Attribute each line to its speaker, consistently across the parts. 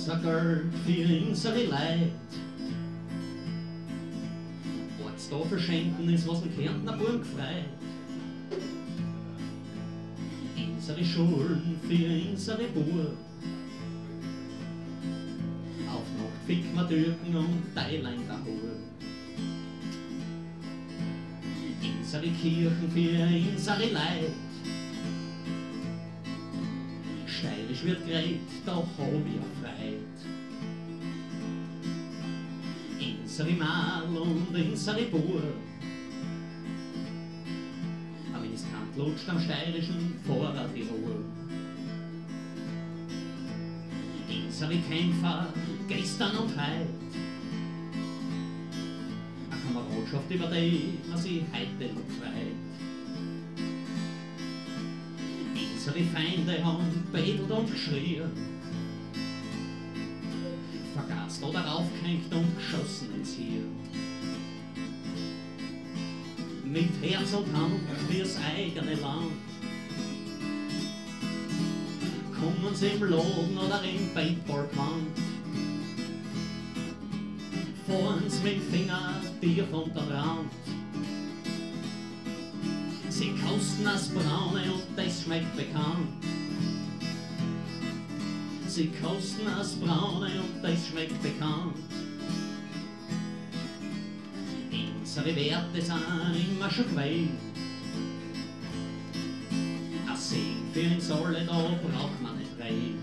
Speaker 1: unser Geld für unsere Leid. Was da verschenken ist, was ein Kärntner Burg freit. Unsere Schulen für unsere Burg. Auf Nacht ficken wir Türken und Inlejnda Hur. Unsere Kirchen für unsere Leid. Steirisch wird geredet, da hab ich Freit. Unsere Mal und unsere Burg. Am Ministrant lutscht am steirischen Vorrat die Ruhe. Unsere Kämpfer gestern und heut. Eine Kameradschaft, über die man sich heute noch freut. Unsere Feinde haben betelt und geschrien, vergast oder aufgehängt und geschossen ins Hirn. Mit Herz und Hand fürs eigene Land kommen sie im Laden oder im Paintballplant. Fahren's mit dem Finger tief unter den Rand. Sie kosten das Braune und das schmeckt bekannt. Sie kosten das Braune und das schmeckt bekannt. Unsere Werte sind immer schon gewesen. Ein Segen für uns alle, da braucht man nicht reden.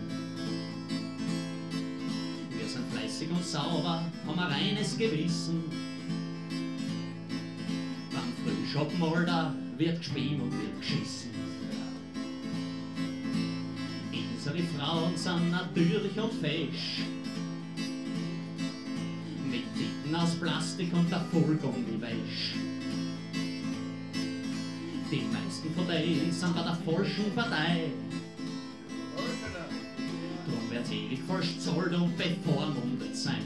Speaker 1: Wir sind fleißig und sauber, haben ein reines Gewissen. Beim Frühschoppenalter wird gespielt und wird geschissen. Unsere Frauen sind natürlich und fesch, mit Titten aus Plastik und der Vollgummi-Wäsch. Die meisten von denen sind bei der falschen Partei. Drum wird's ewig falsch zahlt und bevormundet sein.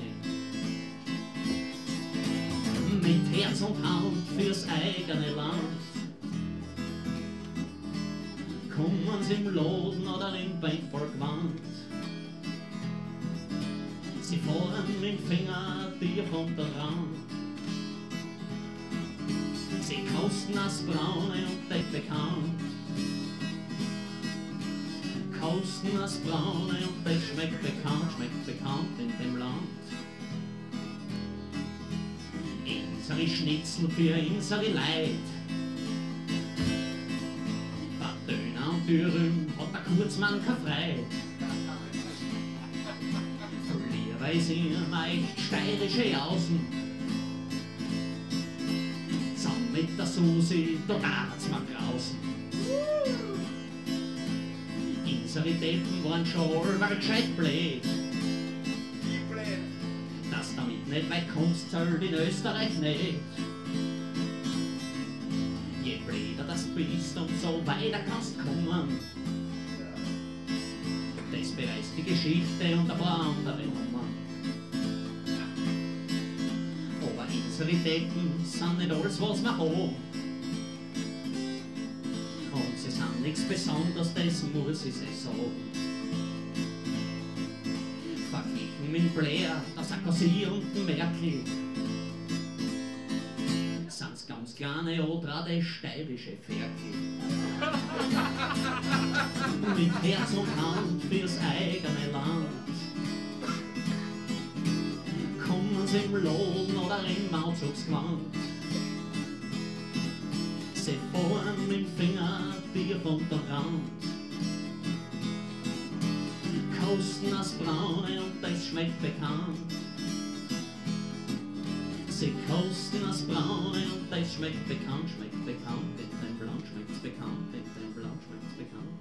Speaker 1: Mit Herz und Hand fürs eigene Land kommen sie im Laden oder im Paintballgewand. Sie fahren mit dem Finger tief unter den Rand. Sie kosten das Braune und das bekannt. Kosten das Braune und das schmeckt bekannt in dem Land. Unsere Schnitzel für unsere Leid. Dürüm hat der Kurzmann kein Freit. Verlierer ist immer echt steirische Außen. Zusammen mit der Susi, da darf's mir grausen. Unsere Deppen waren schon allweil gescheit blöd. Dass damit nicht weit kommst, zählt in Österreich nicht. Je blöder das bist und so weiter kannst kommen, das beweist die Geschichte und ein paar andere Nummern. Aber unsere Decken sind nicht alles, was wir haben. Und sie sind nichts Besonderes, das muss ich sagen. Verglichen mit Blair, der Sarkozy und dem Merkel, sind's ganz kleine oder das steirische Ferkel. Mit Herz und Hand fürs eigene Land kommen sie im Lohn oder im Anzugsgewand. Sie fahren mit dem Finger tief unter den Rand. Kosten das Braune und das schmeckt bekannt. Sie kosten das Braune und das schmeckt bekannt, in dem Land schmeckt's bekannt, in dem Land schmeckt's bekannt.